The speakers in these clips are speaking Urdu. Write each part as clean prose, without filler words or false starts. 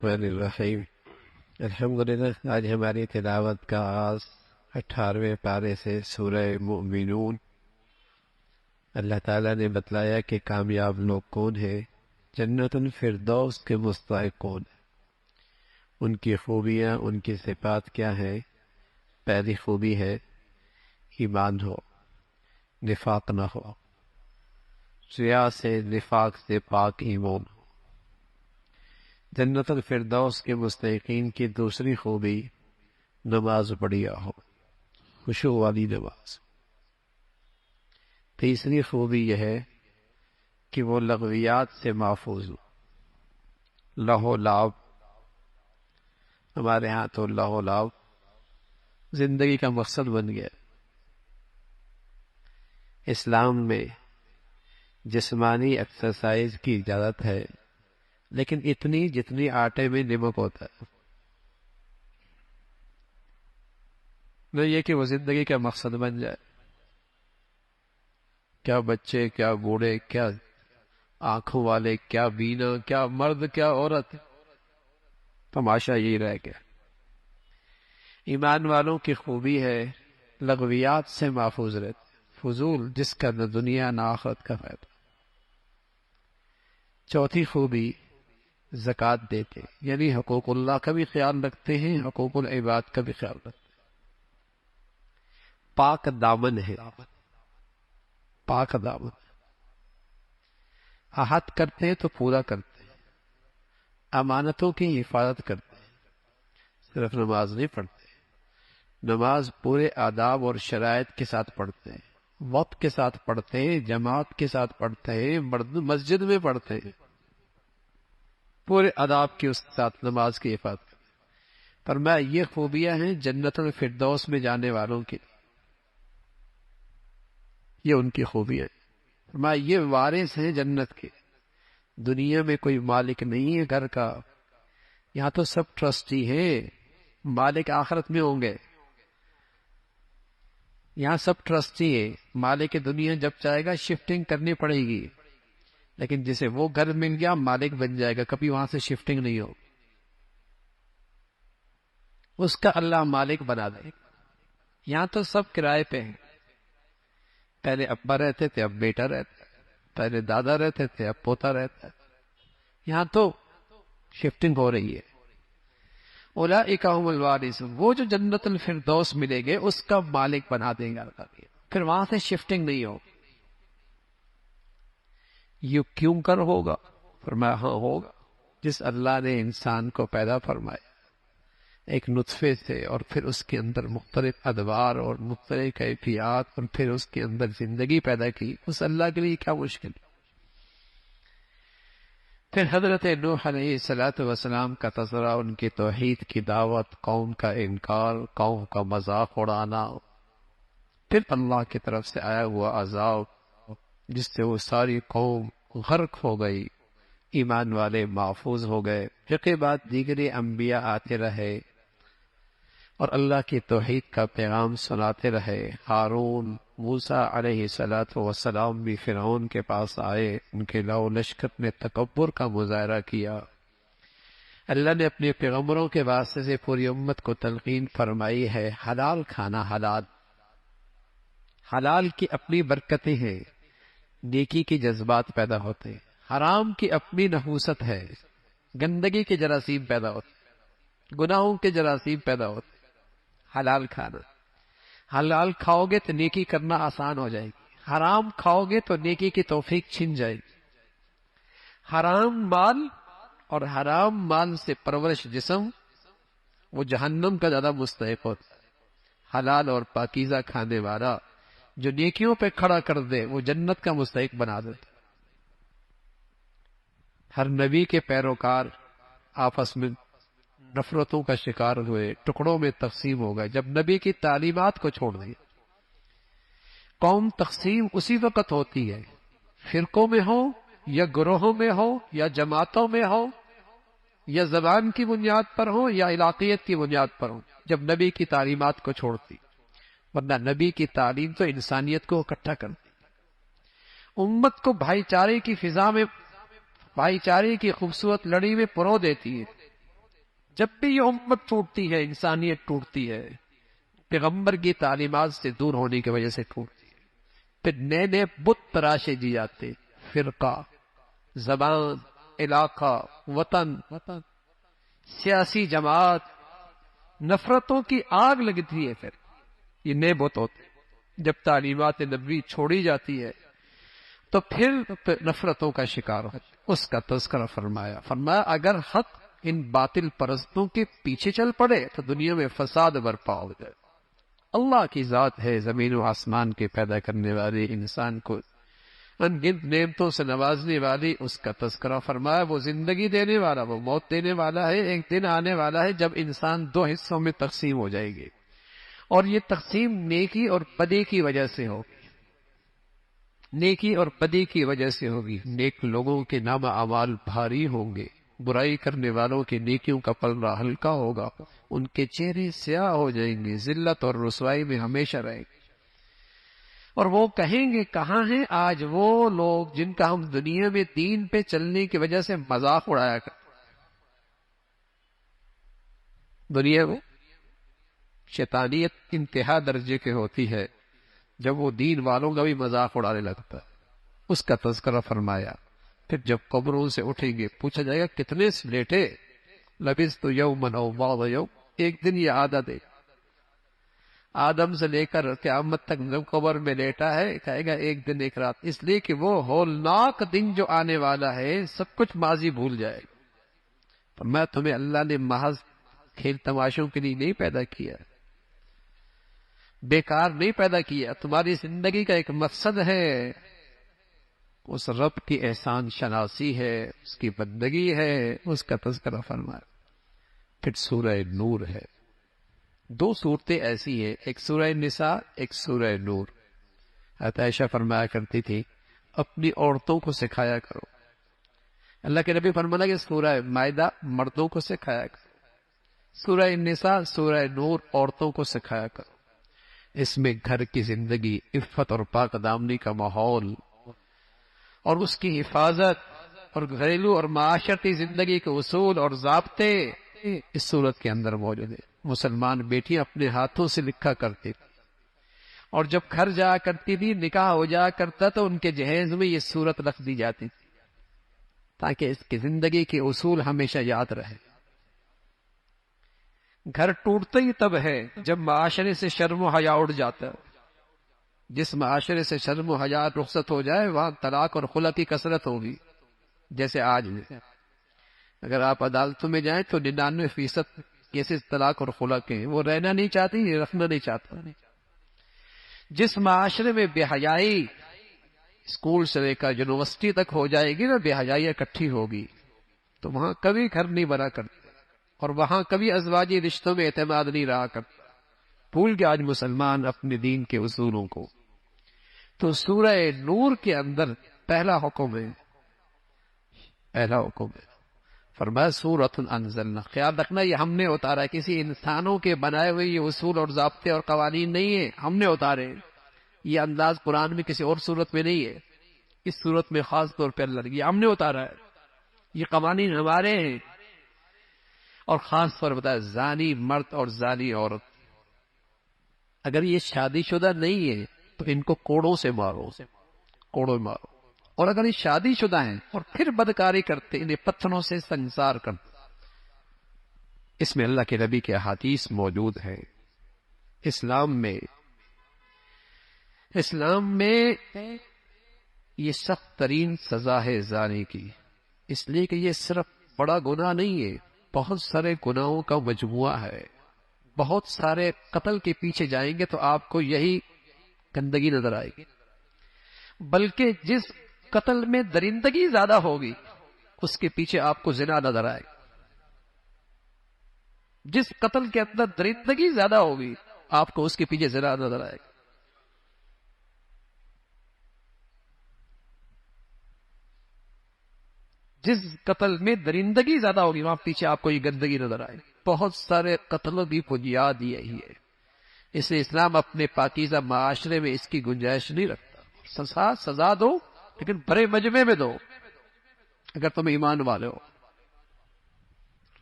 الرحمن الرحیم الحمدللہ۔ آج ہماری تلاوت کا آغاز 18ویں پارے سے سورہ مؤمنون۔ اللہ تعالیٰ نے بتلایا کہ کامیاب لوگ کون ہیں، جنت الفردوس کے مستحق کون ہیں، ان کی خوبیاں، ان کی صفات کیا ہیں۔ پہلی خوبی ہے ایمان ہو، نفاق نہ ہو، ریا سے، نفاق سے پاک ایمان ہو۔ جنت الفردوس کے مستحقین کی دوسری خوبی نماز پڑھیا ہو، خشوع والی نماز۔ تیسری خوبی یہ ہے کہ وہ لغویات سے محفوظ ہو، لہو لعب۔ ہمارے ہاں تو لہو لعب زندگی کا مقصد بن گیا۔ اسلام میں جسمانی ایکسرسائز کی اجازت ہے، لیکن اتنی جتنی آٹے میں نمک ہوتا ہے، نہ یہ کہ وہ زندگی کا مقصد بن جائے۔ کیا بچے، کیا بوڑھے، کیا آنکھوں والے، کیا بینا، کیا مرد، کیا عورت، تماشا یہی رہ گیا۔ ایمان والوں کی خوبی ہے لغویات سے محفوظ رہتے، فضول جس کا نہ دنیا نہ آخرت کا فائدہ۔ چوتھی خوبی زکوٰۃ دیتے، یعنی حقوق اللہ کا بھی خیال رکھتے ہیں، حقوق العباد کا بھی خیال رکھتے ہیں۔ پاک دامن ہے، پاک دامن، عہد کرتے ہیں تو پورا کرتے ہیں، امانتوں کی حفاظت کرتے ہیں۔ صرف نماز نہیں پڑھتے، نماز پورے آداب اور شرائط کے ساتھ پڑھتے ہیں، وقت کے ساتھ پڑھتے ہیں، جماعت کے ساتھ پڑھتے ہیں، مسجد میں پڑھتے ہیں، پورے آداب کے اس ساتھ نماز کی حفاظت کرتے ہیں۔ فرمایا یہ خوبیاں ہیں جنت الفردوس میں جانے والوں کی، یہ ان کی خوبیاں ہیں۔ فرمایا یہ وارث ہیں جنت کے۔ دنیا میں کوئی مالک نہیں ہے گھر کا، یہاں تو سب ٹرسٹی ہیں، مالک آخرت میں ہوں گے۔ یہاں سب ٹرسٹی ہیں، مالک دنیا جب چاہے گا شفٹنگ کرنی پڑے گی، لیکن جسے وہ گھر مل گیا مالک بن جائے گا، کبھی وہاں سے شفٹنگ نہیں ہو، اس کا اللہ مالک بنا دے۔ یہاں تو سب کرائے پہ ہیں، پہلے ابا رہتے تھے اب بیٹا رہتا ہے، پہلے دادا رہتے تھے اب پوتا رہتا ہے، یہاں تو شفٹنگ ہو رہی ہے۔ اولئک هم الوارثون، وہ جو جنت الفردوس ملے گے اس کا مالک بنا دیں گے اللہ، پھر وہاں سے شفٹنگ نہیں ہو۔ یہ کیوں کر ہوگا؟ فرمایا ہاں ہوگا، جس اللہ نے انسان کو پیدا فرمایا ایک نطفے سے، اور پھر اس کے اندر مختلف ادوار اور مختلف کیفیات، اور پھر اس کے اندر زندگی پیدا کی، اس اللہ کے لیے کیا مشکل۔ پھر حضرت نوح علیہ السلام کا تذکرہ، ان کی توحید کی دعوت، قوم کا انکار، قوم کا مذاق اڑانا، پھر اللہ کی طرف سے آیا ہوا عذاب جس سے وہ ساری قوم غرق ہو گئی، ایمان والے محفوظ ہو گئے۔ پھر کے بعد دیگری انبیاء آتے رہے اور اللہ کی توحید کا پیغام سناتے رہے۔ ہارون، موسیٰ علیہ السلام بھی فرعون کے پاس آئے، ان کے لو لشکر نے تکبر کا مظاہرہ کیا۔ اللہ نے اپنے پیغمبروں کے واسطے سے پوری امت کو تلقین فرمائی ہے حلال کھانا، حلال، حلال کی اپنی برکتیں ہیں، نیکی کے جذبات پیدا ہوتے ہیں، حرام کی اپنی نحوست ہے، گندگی کے جراثیم پیدا ہوتے، گناہوں کے جراثیم پیدا ہوتے۔ حلال کھانا، حلال کھاؤ گے تو نیکی کرنا آسان ہو جائے گی، حرام کھاؤ گے تو نیکی کی توفیق چھن جائے گی۔ حرام مال اور حرام مال سے پرورش جسم وہ جہنم کا زیادہ مستحق ہوتا ہے، حلال اور پاکیزہ کھانے والا جو نیکیوں پہ کھڑا کر دے وہ جنت کا مستحق بنا دیتا۔ ہر نبی کے پیروکار آپس میں نفرتوں کا شکار ہوئے، ٹکڑوں میں تقسیم ہو گئے جب نبی کی تعلیمات کو چھوڑ دیا۔ قوم تقسیم اسی وقت ہوتی ہے، فرقوں میں ہو یا گروہوں میں ہو یا جماعتوں میں ہو یا زبان کی بنیاد پر ہو یا علاقیت کی بنیاد پر ہو، جب نبی کی تعلیمات کو چھوڑتی، ورنہ نبی کی تعلیم تو انسانیت کو اکٹھا کرتی، امت کو بھائی چارے کی فضا میں، بھائی چارے کی خوبصورت لڑی میں پرو دیتی ہے۔ جب بھی یہ امت ٹوٹتی ہے، انسانیت ٹوٹتی ہے، پیغمبر کی تعلیمات سے دور ہونے کی وجہ سے ٹوٹتی ہے۔ پھر نئے نئے بت تراشے جی جاتے، فرقہ، زبان، علاقہ، وطن، سیاسی جماعت، نفرتوں کی آگ لگتی ہے۔ پھر یہ نئے بت ہوتے۔ جب تعلیمات نبوی چھوڑی جاتی ہے تو پھر نفرتوں کا شکار ہوتا ہے۔ اس کا تذکرہ فرمایا اگر حق ان باطل پرستوں کے پیچھے چل پڑے تو دنیا میں فساد برپا ہو جائے۔ اللہ کی ذات ہے زمین و آسمان کے پیدا کرنے والی، انسان کو ان گنت نعمتوں سے نوازنے والی، اس کا تذکرہ فرمایا۔ وہ زندگی دینے والا، وہ موت دینے والا ہے۔ ایک دن آنے والا ہے جب انسان دو حصوں میں تقسیم ہو جائے گی، اور یہ تقسیم نیکی اور بدی کی وجہ سے ہوگی۔ نیکی اور بدی کی وجہ سے ہوگی۔ نیک لوگوں کے نام اعمال بھاری ہوں گے، برائی کرنے والوں کی نیکیوں کا پلڑا ہلکا ہوگا، ان کے چہرے سیاہ ہو جائیں گے، ذلت اور رسوائی میں ہمیشہ رہیں گے۔ اور وہ کہیں گے کہاں ہیں آج وہ لوگ جن کا ہم دنیا میں دین پہ چلنے کی وجہ سے مذاق اڑایا کرتے۔ دنیا میں شیطانیت انتہا درجے کے ہوتی ہے جب وہ دین والوں کا بھی مذاق اڑانے لگتا ہے۔ اس کا تذکرہ فرمایا۔ پھر جب قبروں سے اٹھیں گے پوچھا جائے گا کتنے سے لیٹے؟ لبثت یوما او بعض یوم، ایک دن یا آدھا دن۔ آدم سے لے کر قیامت تک جب قبر میں لیٹا ہے کہے گا ایک دن ایک رات، اس لیے کہ وہ ہولناک دن جو آنے والا ہے سب کچھ ماضی بھول جائے گا۔ تو میں تمہیں اللہ نے محض کھیل تماشوں کے لیے نہیں پیدا کیا، بیکار نہیں پیدا کیا، تمہاری زندگی کا ایک مقصد ہے، اس رب کی احسان شناسی ہے، اس کی بندگی ہے، اس کا تذکرہ فرمایا۔ پھر سورہ نور ہے۔ دو صورتیں ایسی ہیں، ایک سورہ نساء، ایک سورہ نور۔ حضرت عائشہ فرمایا کرتی تھی اپنی عورتوں کو سکھایا کرو۔ اللہ کے نبی فرمایا کہ سورہ مائدہ مردوں کو سکھایا کرو، سورہ نساء، سورہ نور عورتوں کو سکھایا کرو۔ اس میں گھر کی زندگی، عفت اور پاک دامنی کا ماحول اور اس کی حفاظت اور گھریلو اور معاشرتی زندگی کے اصول اور ضابطے اس صورت کے اندر موجود ہیں۔ مسلمان بیٹیاں اپنے ہاتھوں سے لکھا کرتی تھی، اور جب گھر جایا کرتی تھی نکاح ہو جایا کرتا تو ان کے جہیز میں یہ صورت رکھ دی جاتی تھی تاکہ اس کی زندگی کے اصول ہمیشہ یاد رہے۔ گھر ٹوٹتا ہی تب ہے جب معاشرے سے شرم و حیا اڑ جاتا ہے۔ جس معاشرے سے شرم و حیا رخصت ہو جائے وہاں طلاق اور خلع کی کثرت ہوگی، جیسے آج ہے۔ اگر آپ عدالتوں میں جائیں تو 99% کیسز طلاق اور خلع کے ہیں، وہ رہنا نہیں چاہتی، رکھنا نہیں چاہتا۔ جس معاشرے میں بے حیائی اسکول سے لے کر یونیورسٹی تک ہو جائے گی نا، بے حیائی اکٹھی ہوگی، تو وہاں کبھی گھر نہیں بنا کرتے، اور وہاں کبھی ازواجی رشتوں میں اعتماد نہیں رہا کرتا۔ بھول گیا آج مسلمان اپنے دین کے اصولوں کو۔ تو سورہ نور کے اندر پہلا حکم ہے، فرمایا سورۃ انزلنا۔ خیال رکھنا یہ ہم نے اتارا، کسی انسانوں کے بنائے ہوئے یہ اصول اور ضابطے اور قوانین نہیں ہیں، ہم نے اتارے۔ یہ انداز قرآن میں کسی اور صورت میں نہیں ہے، اس صورت میں خاص طور پہ اللہ نے یہ ہم نے اتارا ہے، یہ قوانین ہمارے ہیں۔ اور خاص طور بتایا زانی مرد اور زانی عورت، اگر یہ شادی شدہ نہیں ہے تو ان کو کوڑوں سے مارو، کوڑوں مارو، اور اگر یہ شادی شدہ ہیں اور پھر بدکاری کرتے انہیں پتھروں سے سنسار کرتے۔ اس میں اللہ کے نبی کے احادیث موجود ہیں۔ اسلام میں یہ سخت ترین سزا ہے زانی کی، اس لیے کہ یہ صرف بڑا گناہ نہیں ہے، بہت سارے گناہوں کا مجموعہ ہے۔ بہت سارے قتل کے پیچھے جائیں گے تو آپ کو یہی گندگی نظر آئے گی، بلکہ جس قتل میں درندگی زیادہ ہوگی اس کے پیچھے آپ کو زنا نظر آئے گا۔ جس قتل کے اندر درندگی زیادہ ہوگی آپ کو اس کے پیچھے زنا نظر آئے گا۔ جس قتل میں درندگی زیادہ ہوگی وہاں پیچھے آپ کو یہ گندگی نظر آئے گی۔ بہت سارے قتلوں کی بنیاد یہی ہے، اس لیے اسلام اپنے پاکیزہ معاشرے میں اس کی گنجائش نہیں رکھتا۔ سزا دو لیکن بڑے مجمع میں دو اگر تم ایمان والے ہو۔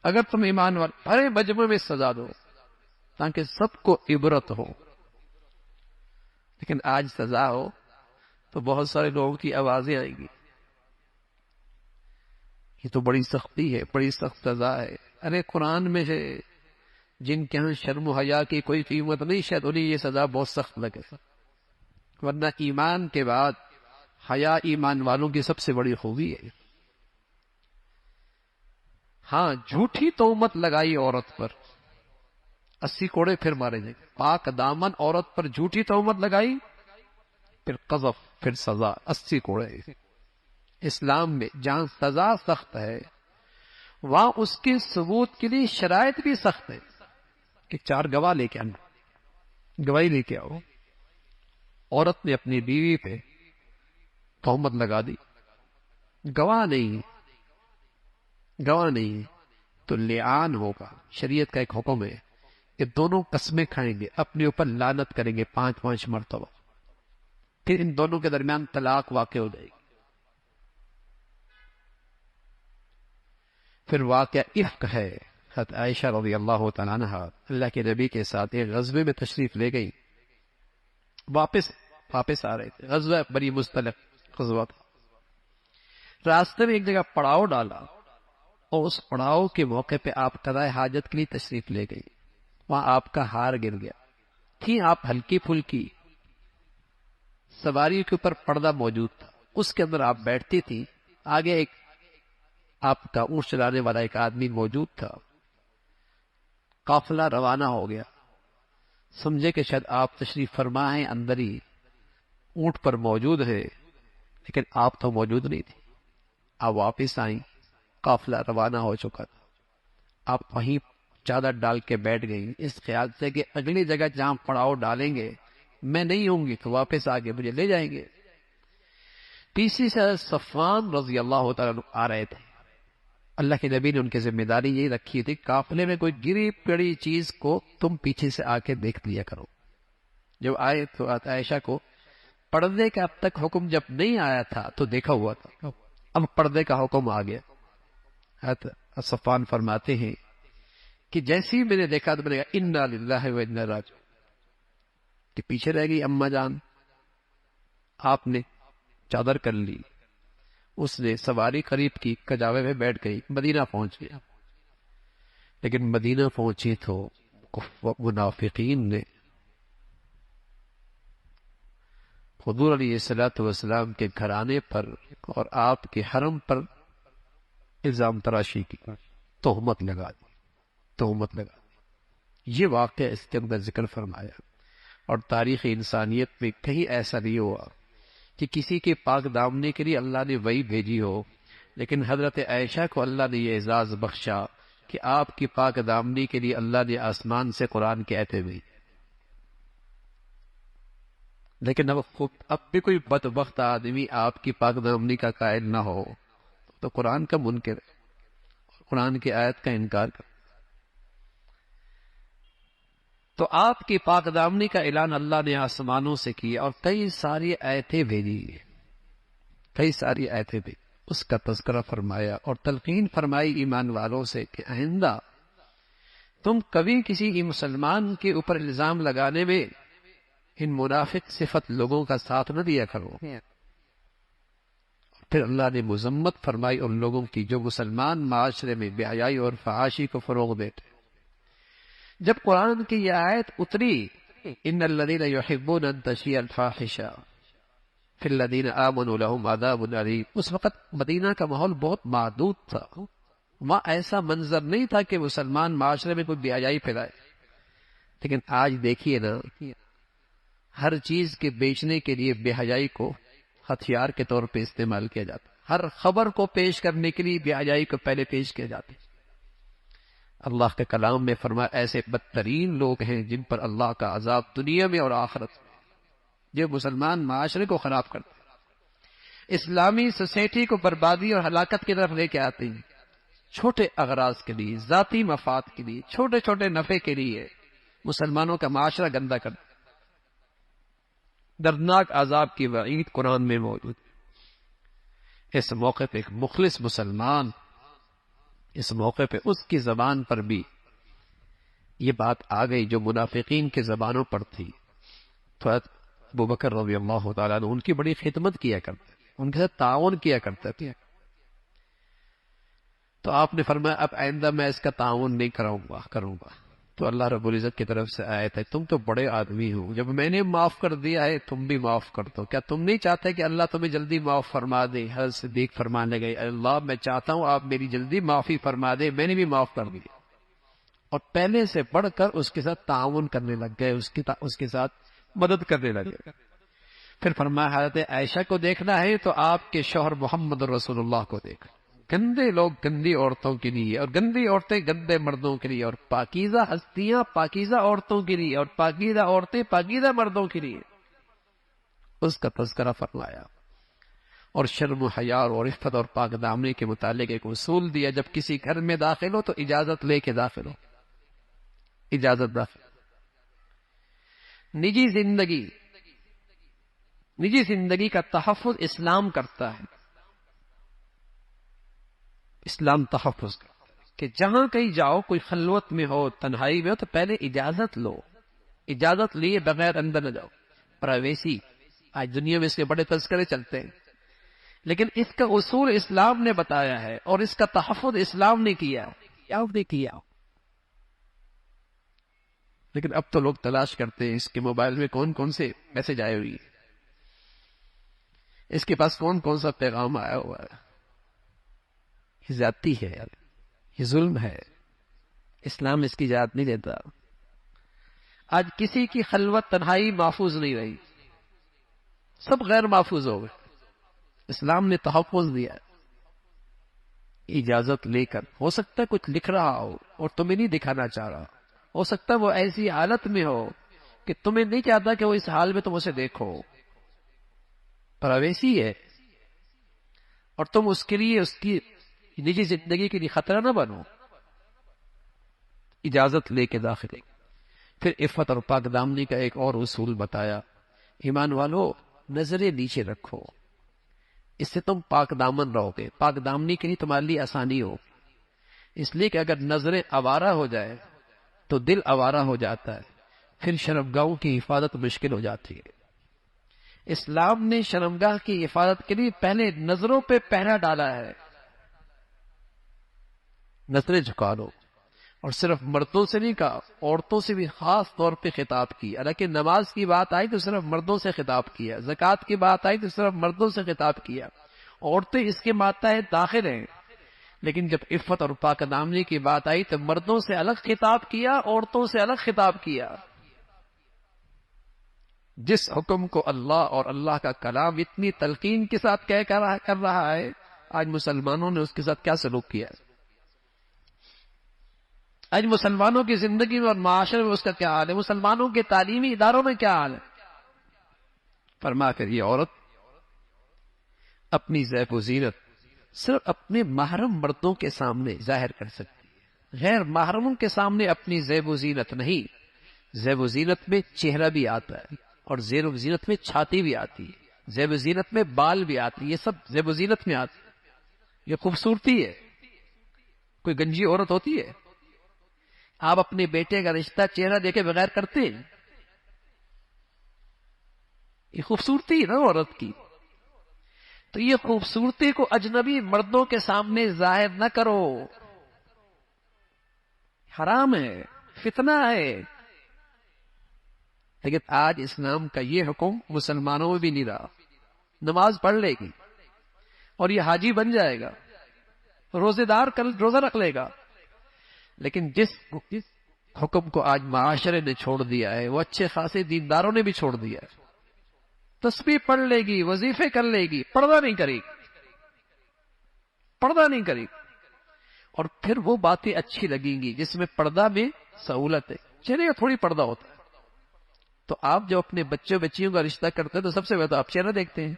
اگر تم ایمان والے بھرے مجمع میں سزا دو تاکہ سب کو عبرت ہو، لیکن آج سزا ہو تو بہت سارے لوگوں کی آوازیں آئیں گی، یہ تو بڑی سختی ہے، بڑی سخت سزا ہے۔ ارے قرآن میں ہے جن کے ہاں شرم و حیا کی کوئی قیمت نہیں، شاید انہیں یہ سزا بہت سخت لگے، ورنہ ایمان کے بعد حیا ایمان والوں کی سب سے بڑی خوبی ہے۔ ہاں، جھوٹی تہمت لگائی عورت پر 80 کوڑے پھر مارے جائیں گے۔ پاک دامن عورت پر جھوٹی تہمت لگائی، پھر قذف، پھر سزا 80 کوڑے۔ اسلام میں جہاں سزا سخت ہے وہاں اس کے ثبوت کے لیے شرائط بھی سخت ہے کہ 4 گواہ لے کے آنا، گواہی لے کے آؤ۔ عورت نے اپنی بیوی پہ تہمت لگا دی، گواہ نہیں تو لعان ہوگا۔ شریعت کا ایک حکم ہے کہ دونوں قسمیں کھائیں گے، اپنے اوپر لعنت کریں گے 5 مرتبہ، پھر ان دونوں کے درمیان طلاق واقع ہو جائے گی۔ پھر واقعہ افک ہے، حضرت عائشہ رضی اللہ تعالیٰ عنہ اللہ کے نبی کے ساتھ ایک غزوے میں تشریف لے گئی، واپس آ رہے تھے، غزوہ بڑی مستلق غزوہ تھا۔ راستے میں ایک جگہ پڑاؤ ڈالا اور اس پڑاؤ کے موقع پہ آپ قضاء حاجت کے لیے تشریف لے گئی، وہاں آپ کا ہار گر گیا تھی، آپ ہلکی پھلکی، سواری کے اوپر پردہ موجود تھا، اس کے اندر آپ بیٹھتی تھی، آگے ایک آپ کا اونٹ چلانے والا ایک آدمی موجود تھا، قافلہ روانہ ہو گیا، سمجھے کہ شاید آپ تشریف فرما ہیں، اندر ہی اونٹ پر موجود ہے، لیکن آپ تو موجود نہیں تھی۔ آپ واپس آئیں، قافلہ روانہ ہو چکا تھا، آپ وہیں چادر ڈال کے بیٹھ گئی اس خیال سے کہ اگلی جگہ جہاں پڑاؤ ڈالیں گے میں نہیں ہوں گی تو واپس آگے مجھے لے جائیں گے۔ پیچھے سے صفوان رضی اللہ تعالیٰ عنہ آ رہے تھے، اللہ کے نبی نے ان کی ذمہ داری یہی رکھی تھی، قافلے میں کوئی گری پڑی چیز کو تم پیچھے سے آ کے دیکھ لیا کرو۔ جب آئے تو عائشہ کو پردے کا اب تک حکم جب نہیں آیا تھا تو دیکھا ہوا تھا، اب پردے کا حکم آ گیا۔ حضرت صفوان فرماتے ہیں کہ جیسے ہی میں نے دیکھا تو میں نے کہا انا للہ و انا راجعون، کہ پیچھے رہ گئی اماں جان۔ آپ نے چادر کر لی، اس نے سواری قریب کی، کجاوے میں بیٹھ گئی، مدینہ پہنچ گیا۔ لیکن مدینہ پہنچی تو منافقین نے حضور علیہ الصلوۃ والسلام کے گھرانے پر اور آپ کے حرم پر الزام تراشی کی، تہمت لگا دی۔ یہ واقعہ اس کے اندر ذکر فرمایا، اور تاریخ انسانیت میں کہیں ایسا نہیں ہوا کہ کسی کے پاک دامنی کے لیے اللہ نے وحی بھیجی ہو، لیکن حضرت عائشہ کو اللہ نے یہ اعزاز بخشا کہ آپ کی پاک دامنی کے لیے اللہ نے آسمان سے قرآن کے آیتیں بھیجی۔ لیکن اب بھی کوئی بدبخت آدمی آپ کی پاک دامنی کا قائل نہ ہو تو قرآن کا منکر ہے، قرآن کی آیت کا انکار کر۔ تو آپ کی پاک دامنی کا اعلان اللہ نے آسمانوں سے کیا اور کئی ساری آیتیں بھیجی، اس کا تذکرہ فرمایا اور تلقین فرمائی ایمان والوں سے کہ آئندہ تم کبھی کسی مسلمان کے اوپر الزام لگانے میں ان منافق صفت لوگوں کا ساتھ نہ دیا کرو۔ پھر اللہ نے مذمت فرمائی ان لوگوں کی جو مسلمان معاشرے میں بے حیائی اور فحاشی کو فروغ دیتے۔ جب قرآن کی یہ آیت اتری ان الذین یحبون ان تشیع الفاحشہ فی الذین آمنوا لہم عذاب علیم، اس وقت مدینہ کا ماحول بہت محدود تھا، وہاں ایسا منظر نہیں تھا کہ مسلمان معاشرے میں کوئی بے حیائی پھیلائے۔ لیکن آج دیکھیے نا، ہر چیز کے بیچنے کے لیے بے حیائی کو ہتھیار کے طور پہ استعمال کیا جاتا، ہر خبر کو پیش کرنے کے لیے بے حیائی کو پہلے پیش کیا جاتا۔ اللہ کے کلام میں فرمایا ایسے بدترین لوگ ہیں جن پر اللہ کا عذاب دنیا میں اور آخرت میں، جو مسلمان معاشرے کو خراب کرتے ہیں، اسلامی سوسائٹی کو بربادی اور ہلاکت کی طرف لے کے آتے ہیں، چھوٹے اغراض کے لیے، ذاتی مفاد کے لیے، چھوٹے چھوٹے نفع کے لیے مسلمانوں کا معاشرہ گندا کرتے۔ دردناک عذاب کی وعید قرآن میں موجود ہے۔ اس موقع پہ ایک مخلص مسلمان اس موقع پہ اس کی زبان پر بھی یہ بات آ گئی جو منافقین کے زبانوں پر تھی. تو ابو بکر رضی اللہ تعالیٰ عنہ ان کی بڑی خدمت کیا کرتے، ان کے ساتھ تعاون کیا کرتے تھے. تو آپ نے فرمایا اب آئندہ میں اس کا تعاون نہیں کروں گا. تو اللہ رب العزت کی طرف سے آیت ہے تم تو بڑے آدمی ہو، جب میں نے معاف کر دیا ہے تم بھی معاف کر دو. کیا تم نہیں چاہتے کہ اللہ تمہیں جلدی معاف فرما دے؟ حضرت صدیق فرمانے گئے اللہ میں چاہتا ہوں آپ میری جلدی معافی فرما دے، میں نے بھی معاف کر دیا. اور پہلے سے بڑھ کر اس کے ساتھ تعاون کرنے لگ گئے، اس کے ساتھ مدد کرنے لگے. پھر فرمایا حضرت عائشہ کو دیکھنا ہے تو آپ کے شوہر محمد رسول اللہ کو دیکھ. گندے لوگ گندی عورتوں کے لیے، اور گندی عورتیں گندے مردوں کے لیے، اور پاکیزہ ہستیاں پاکیزہ عورتوں کے لیے، اور پاکیزہ عورتیں پاکیزہ مردوں کے لیے، اس کا تذکرہ فرمایا. اور شرم و حیا اور عفت اور پاک دامنی کے متعلق ایک اصول دیا، جب کسی گھر میں داخل ہو تو اجازت لے کے داخل ہو. اجازت داخل. نجی زندگی کا تحفظ اسلام کرتا ہے. اسلام تحفظ کرتا ہے کہ جہاں کہیں جاؤ، کوئی خلوت میں ہو، تنہائی میں ہو، تو پہلے اجازت لو. اجازت لیے بغیر اندر نہ جاؤ. پرائیویسی آج دنیا میں اس کے بڑے تذکرے چلتے ہیں، لیکن اس کا اصول اسلام نے بتایا ہے اور اس کا تحفظ اسلام نے کیا. لیکن اب تو لوگ تلاش کرتے ہیں اس کے موبائل میں کون کون سے میسج آئے ہوئی، اس کے پاس کون کون سا پیغام آیا ہوا ہے. یہ زیادتی ہے یار، یہ ظلم ہے. اسلام اس کی اجازت نہیں دیتا. آج کسی کی خلوت تنہائی محفوظ نہیں رہی، سب غیر محفوظ ہو گئے. اسلام نے تحفظ دیا اجازت لے کر. ہو سکتا ہے کچھ لکھ رہا ہو اور تمہیں نہیں دکھانا چاہ رہا، ہو سکتا ہے وہ ایسی حالت میں ہو کہ تمہیں نہیں چاہتا کہ وہ اس حال میں تم اسے دیکھو. پرائیویسی ہے، اور تم اس کے لیے، اس کی نجی زندگی کے لیے خطرہ نہ بنو. اجازت لے کے داخل. پھر عفت اور پاک دامنی کا ایک اور اصول بتایا. ایمان والو نظریں نیچے رکھو، اس سے تم پاک دامن رہو گے. پاک دامنی کے لیے تمہارے لیے آسانی ہو، اس لیے کہ اگر نظریں آوارہ ہو جائے تو دل آوارہ ہو جاتا ہے، پھر شرمگاہوں کی حفاظت مشکل ہو جاتی ہے. اسلام نے شرمگاہ کی حفاظت کے لیے پہلے نظروں پہ پہرا ڈالا ہے. نظریں جھکا لو. اور صرف مردوں سے نہیں کہا، عورتوں سے بھی خاص طور پہ خطاب کی. حالانکہ نماز کی بات آئی تو صرف مردوں سے خطاب کیا، زکوٰۃ کی بات آئی تو صرف مردوں سے خطاب کیا. عورتیں اس کے ماتحت داخل ہیں، لیکن جب عفت اور پاک دامنی کی بات آئی تو مردوں سے الگ خطاب کیا، عورتوں سے الگ خطاب کیا. جس حکم کو اللہ اور اللہ کا کلام اتنی تلقین کے ساتھ کر رہا ہے، آج مسلمانوں نے اس کے ساتھ کیا سلوک کیا ہے؟ آج مسلمانوں کی زندگی میں اور معاشرے میں اس کا کیا حال ہے؟ مسلمانوں کے تعلیمی اداروں میں کیا حال ہے؟ فرما کر یہ عورت اپنی زیب و زینت صرف اپنے محرم مردوں کے سامنے ظاہر کر سکتی ہے، غیر محرموں کے سامنے اپنی زیب و زینت نہیں. زیب و زینت میں چہرہ بھی آتا ہے، اور زیب و زینت میں چھاتی بھی آتی ہے، زیب و زینت میں بال بھی آتی ہے. یہ سب زیب و زینت میں آتی ہے. یہ خوبصورتی ہے. کوئی گنجی عورت ہوتی ہے؟ آپ اپنے بیٹے کا رشتہ چہرہ دیکھے بغیر کرتے ہیں؟ یہ خوبصورتی ہے نا عورت کی. تو یہ خوبصورتی کو اجنبی مردوں کے سامنے ظاہر نہ کرو، حرام ہے، فتنہ ہے. لیکن آج اسلام کا یہ حکم مسلمانوں میں بھی نہیں رہا. نماز پڑھ لے گی اور یہ حاجی بن جائے گا، روزے دار روزہ رکھ لے گا، لیکن جس حکم کو آج معاشرے نے چھوڑ دیا ہے وہ اچھے خاصے دینداروں نے بھی چھوڑ دیا ہے. تسبیح پڑھ لے گی، وظیفے کر لے گی، پردہ نہیں کرے گی، پردہ نہیں کرے گی. اور پھر وہ باتیں اچھی لگیں گی جس میں پردہ میں سہولت ہے. چہرے کا تھوڑی پردہ ہوتا ہے. تو آپ جو اپنے بچوں بچیوں کا رشتہ کرتے ہیں تو سب سے پہلے آپ چہرہ دیکھتے ہیں.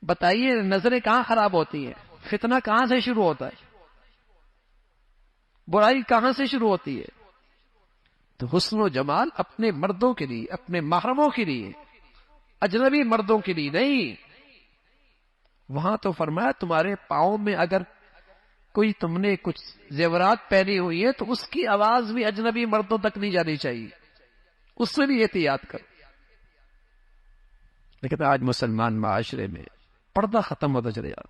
بتائیے نظریں کہاں خراب ہوتی ہیں؟ فتنہ کہاں سے شروع ہوتا ہے؟ برائی کہاں سے شروع ہوتی ہے؟ تو حسن و جمال اپنے مردوں کے لیے، اپنے محرموں کے لیے، اجنبی مردوں کے لیے نہیں. وہاں تو فرمایا تمہارے پاؤں میں اگر کوئی تم نے کچھ زیورات پہنی ہوئی ہے تو اس کی آواز بھی اجنبی مردوں تک نہیں جانی چاہیے، اس سے بھی احتیاط کرو۔ لیکن آج مسلمان معاشرے میں پردہ ختم ہوتا چلے جا،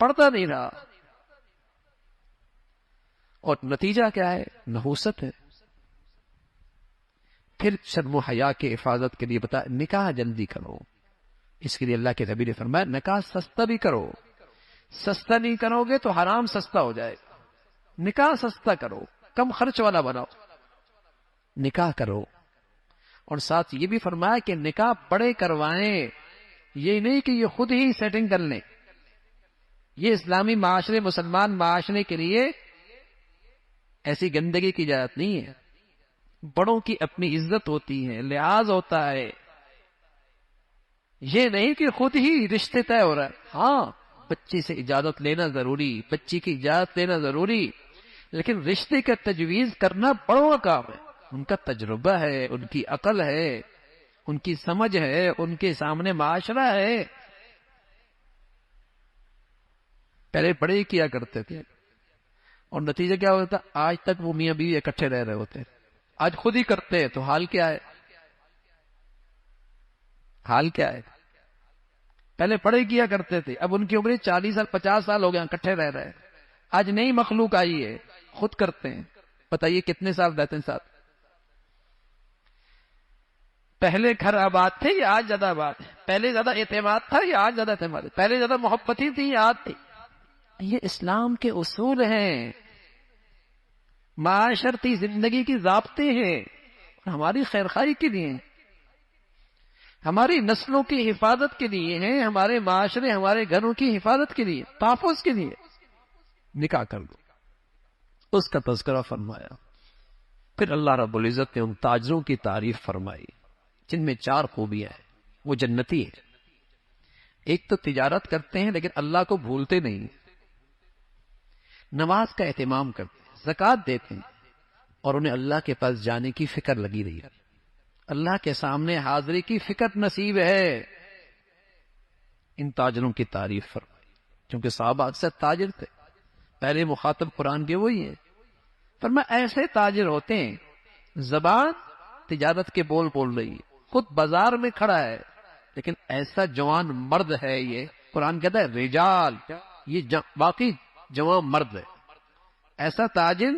پردہ نہیں رہا، اور نتیجہ کیا ہے؟ نحوست ہے۔ پھر شرم و حیا کے حفاظت کے لیے بتا نکاح جلدی کرو، اس کے لیے اللہ کے نبی نے فرمایا نکاح سستا بھی کرو، سستا نہیں کرو گے تو حرام سستا ہو جائے گا، نکاح سستا کرو، کم خرچ والا بناؤ، نکاح کرو۔ اور ساتھ یہ بھی فرمایا کہ نکاح بڑے کروائیں، یہ نہیں کہ یہ خود ہی سیٹنگ کر لیں، یہ اسلامی معاشرے، مسلمان معاشرے کے لیے ایسی گندگی کی اجازت نہیں ہے۔ بڑوں کی اپنی عزت ہوتی ہے، لحاظ ہوتا ہے، یہ نہیں کہ خود ہی رشتے طے ہو رہا ہے۔ ہاں بچی سے اجازت لینا ضروری، بچی کی اجازت لینا ضروری، لیکن رشتے کا تجویز کرنا بڑوں کا کام ہے، ان کا تجربہ ہے، ان کی عقل ہے، ان کی سمجھ ہے، ان کے سامنے معاشرہ ہے۔ پہلے بڑے ہی کیا کرتے تھے، اور نتیجہ کیا ہوتا؟ آج تک وہ میاں بیوی اکٹھے رہ رہے ہوتے، آج خود ہی کرتے ہیں تو حال کیا ہے؟ حال کیا ہے؟ پہلے پڑھے کیا کرتے تھے، اب ان کی عمر 40 سال 50 سال ہو گیا، اکٹھے رہ رہے ہیں۔ آج نئی مخلوق آئی ہے، خود کرتے ہیں۔ بتائیے کتنے سال رہتے ہیں ساتھ؟ پہلے گھر آباد تھے یا آج زیادہ آباد ہے؟ پہلے زیادہ اعتماد تھا یا آج زیادہ اعتماد ہے؟ پہلے زیادہ محبتی تھی یا آج تھی؟ یہ اسلام کے اصول ہیں، معاشرتی زندگی کی ضابطے ہیں، ہماری خیرخواہی کے لیے ہیں، ہماری نسلوں کی حفاظت کے لیے ہیں، ہمارے معاشرے، ہمارے گھروں کی حفاظت کے لیے، تحفظ کے لیے۔ نکاح کر دو، اس کا تذکرہ فرمایا۔ پھر اللہ رب العزت نے ان تاجروں کی تعریف فرمائی جن میں 4 خوبیاں ہیں، وہ جنتی ہیں۔ ایک تو تجارت کرتے ہیں لیکن اللہ کو بھولتے نہیں، نماز کا اہتمام کرتے ہیں، زکوٰۃ دیتے ہیں، اور انہیں اللہ کے پاس جانے کی فکر لگی رہی ہے، اللہ کے سامنے حاضری کی فکر نصیب ہے۔ ان تاجروں کی تعریف فرمائی، کیونکہ صحابہ اکثر تاجر تھے، پہلے مخاطب قرآن کے وہی ہیں۔ فرمایا ایسے تاجر ہوتے ہیں، زبان تجارت کے بول بول رہی ہے، خود بازار میں کھڑا ہے، لیکن ایسا جوان مرد ہے، یہ قرآن کہتا ہے رجال، یہ واقعی جوان مرد ہے، ایسا تاجر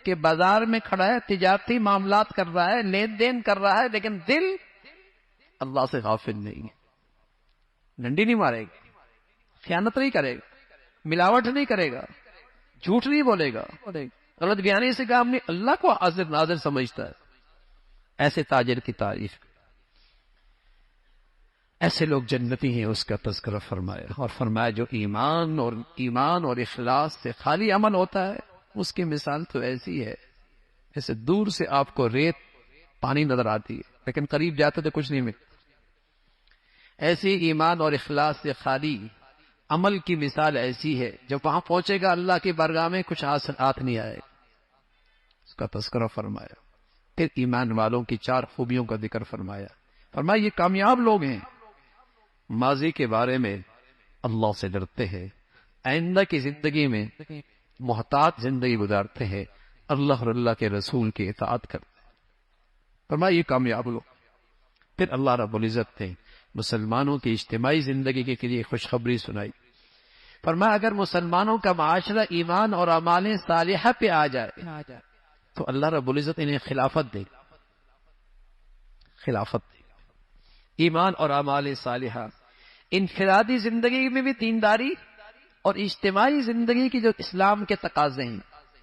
کہ بازار میں کھڑا ہے، تجارتی معاملات کر رہا ہے، لین دین کر رہا ہے، لیکن دل اللہ سے غافل نہیں ہے، ڈنڈی نہیں مارے گا، خیانت نہیں کرے گا، ملاوٹ نہیں کرے گا، جھوٹ نہیں بولے گا، غلط بیانی سے کام نہیں، اللہ کو حاضر ناظر سمجھتا ہے۔ ایسے تاجر کی تعریف، ایسے لوگ جنتی ہیں، اس کا تذکرہ فرمایا، اور فرمایا جو ایمان اور اخلاص سے خالی عمل ہوتا ہے، اس کی مثال تو ایسی ہے جیسے دور سے آپ کو ریت پانی نظر آتی ہے لیکن قریب جاتے تو کچھ نہیں ملتا۔ ایسی ایمان اور اخلاص سے خالی عمل کی مثال ایسی ہے، جب وہاں پہنچے گا اللہ کی بارگاہ میں کچھ ہاتھ نہیں آئے، اس کا تذکرہ فرمایا۔ پھر ایمان والوں کی 4 خوبیوں کا ذکر فرمایا، فرمایا یہ کامیاب لوگ ہیں، ماضی کے بارے میں اللہ سے ڈرتے ہیں، آئندہ کی زندگی میں محتاط زندگی گزارتے ہیں، اللہ اور اللہ کے رسول کی اطاعت کرتے ہیں، فرمایا یہ کامیاب لوگ۔ پھر اللہ رب العزت نے مسلمانوں کی اجتماعی زندگی کے لیے خوشخبری سنائی، فرمایا اگر مسلمانوں کا معاشرہ ایمان اور اعمال صالحہ پہ آ جائے تو اللہ رب العزت انہیں خلافت دے گا، خلافت دے گا۔ ایمان اور اعمال صالحہ، انفرادی زندگی میں بھی دینداری، اور اجتماعی زندگی کی جو اسلام کے تقاضے ہیں،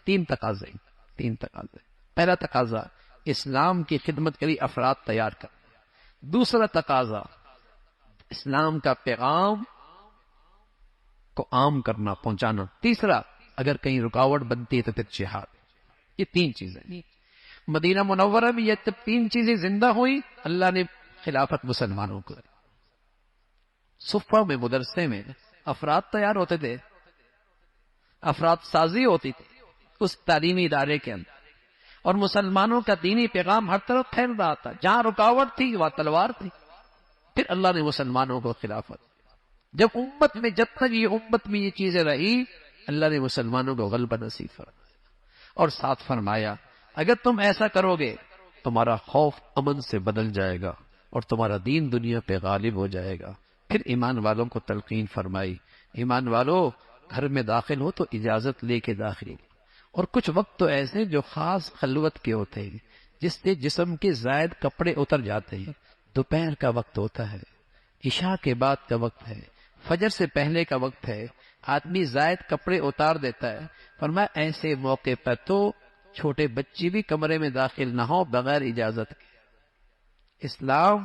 3 تقاضے۔ پہلا تقاضا اسلام کی خدمت کے لیے افراد تیار کر، دوسرا تقاضا اسلام کا پیغام کو عام کرنا، پہنچانا، تیسرا اگر کہیں رکاوٹ بنتی ہے تو پھر جہاد۔ یہ 3 چیزیں مدینہ منورہ میں، یہ 3 چیزیں زندہ ہوئی، اللہ نے خلافت مسلمانوں کو۔ صفہ میں، مدرسے میں افراد تیار ہوتے تھے، افراد سازی ہوتی تھی اس تعلیمی ادارے کے اندر، اور مسلمانوں کا دینی پیغام ہر طرف پھیل رہا تھا، جہاں رکاوٹ تھی وہاں تلوار تھی۔ پھر اللہ نے مسلمانوں کو خلافت، جب تک یہ امت میں یہ چیزیں رہی، اللہ نے مسلمانوں کو غلبہ نصیب فرمایا، اور ساتھ فرمایا اگر تم ایسا کرو گے تمہارا خوف امن سے بدل جائے گا اور تمہارا دین دنیا پہ غالب ہو جائے گا۔ پھر ایمان والوں کو تلقین فرمائی، ایمان والو گھر میں داخل ہو تو اجازت لے کے داخل ہو، اور کچھ وقت تو ایسے جو خاص خلوت کے ہوتے ہیں جس سے جسم کے زائد کپڑے اتر جاتے ہیں۔ دوپہر کا وقت ہوتا ہے، عشاء کے بعد کا وقت ہے، فجر سے پہلے کا وقت ہے، آدمی زائد کپڑے اتار دیتا ہے۔ فرمایا ایسے موقع پر تو چھوٹے بچے بھی کمرے میں داخل نہ ہو بغیر اجازت کے۔ اسلام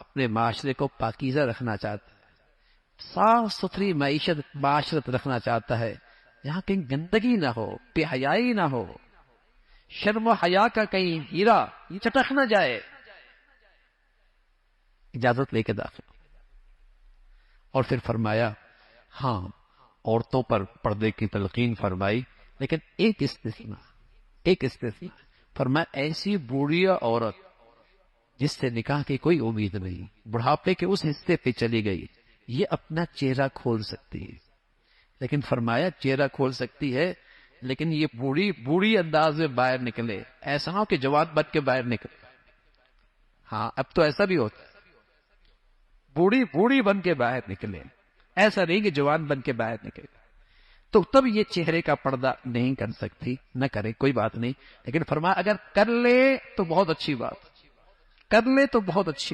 اپنے معاشرے کو پاکیزہ رکھنا چاہتا ہے، صاف ستھری معاشرت رکھنا چاہتا ہے، جہاں کہیں گندگی نہ ہو، بے حیائی نہ ہو، شرم و حیا کا کہیں ہیرا یہ چٹک نہ جائے۔ اجازت لے کے داخل، اور پھر فرمایا ہاں عورتوں پر پردے کی تلقین فرمائی، لیکن ایک استثناء فرمایا ایسی بوڑھی عورت جس سے نکاح کی کوئی امید نہیں، بڑھاپے کے اس حصے پہ چلی گئی، یہ اپنا چہرہ کھول سکتی ہے، لیکن فرمایا چہرہ کھول سکتی ہے لیکن یہ بوڑھی انداز میں باہر نکلے، ایسا نہ ہو کہ جوان بن کے باہر نکلے۔ ہاں اب تو ایسا بھی ہوتا ہے، بوڑھی بن کے باہر نکلے، ایسا نہیں کہ جوان بن کے باہر نکلے، تو تب یہ چہرے کا پردہ نہیں کر سکتی، نہ کرے کوئی بات نہیں، لیکن فرمایا اگر کر لے تو بہت اچھی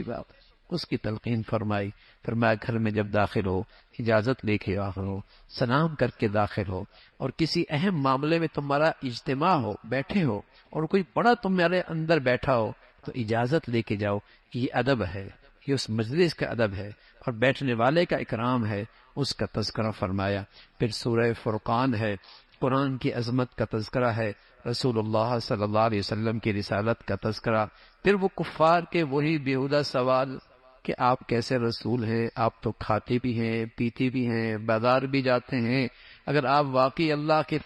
بات، اس کی تلقین فرمائی۔ فرمایا گھر میں جب داخل ہو اجازت لے کے داخل ہو، سلام کر کے داخل ہو، اور کسی اہم معاملے میں تمہارا اجتماع ہو، بیٹھے ہو، اور کوئی بڑا تمہارے اندر بیٹھا ہو تو اجازت لے کے جاؤ، یہ ادب ہے، یہ اس مجلس کا ادب ہے، اور بیٹھنے والے کا اکرام ہے، اس کا تذکرہ فرمایا۔ پھر سورہ فرقان ہے، قرآن کی عظمت کا تذکرہ ہے، رسول اللہ صلی اللہ علیہ وسلم کی رسالت کا تذکرہ، پھر وہ کفار کے وہی بیہودہ سوال کہ آپ کیسے رسول ہیں، آپ تو کھاتے بھی ہیں، پیتے بھی ہیں، بازار بھی جاتے ہیں، اگر آپ واقعی اللہ کے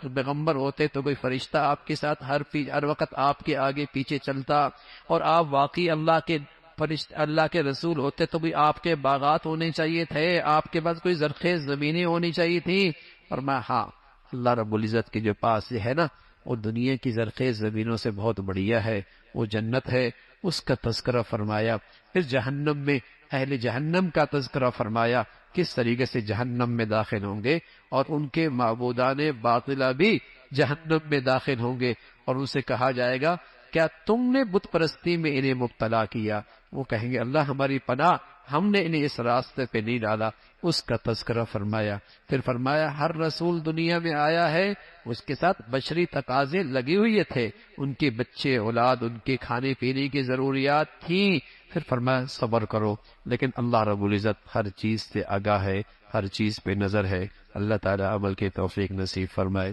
پیغمبر ہوتے تو کوئی فرشتہ آپ کے ساتھ ہر وقت آپ کے آگے پیچھے چلتا، اور آپ واقعی اللہ کے رسول ہوتے تو بھی آپ کے باغات ہونے چاہیے تھے، آپ کے پاس کوئی زرخیز زمینیں ہونی چاہیے تھی۔ اور میں ہاں اللہ رب العزت کے جو پاس یہ ہے نا، وہ دنیا کی زرخیز زمینوں سے بہت بڑھیا ہے، وہ جنت ہے، اس کا تذکرہ فرمایا۔ پھر جہنم میں اہل جہنم کا تذکرہ فرمایا، کس طریقے سے جہنم میں داخل ہوں گے، اور ان کے معبودان باطلہ بھی جہنم میں داخل ہوں گے، اور ان سے کہا جائے گا کیا تم نے بت پرستی میں انہیں مبتلا کیا؟ وہ کہیں گے اللہ ہماری پناہ، ہم نے انہیں اس راستے پہ نہیں ڈالا، اس کا تذکرہ فرمایا۔ پھر فرمایا ہر رسول دنیا میں آیا ہے، اس کے ساتھ بشری تقاضے لگے ہوئے تھے، ان کے بچے اولاد، ان کے کھانے پینے کی ضروریات تھیں۔ پھر فرمایا صبر کرو، لیکن اللہ رب العزت ہر چیز سے آگاہ ہے، ہر چیز پہ نظر ہے۔ اللہ تعالی عمل کے توفیق نصیب فرمائے۔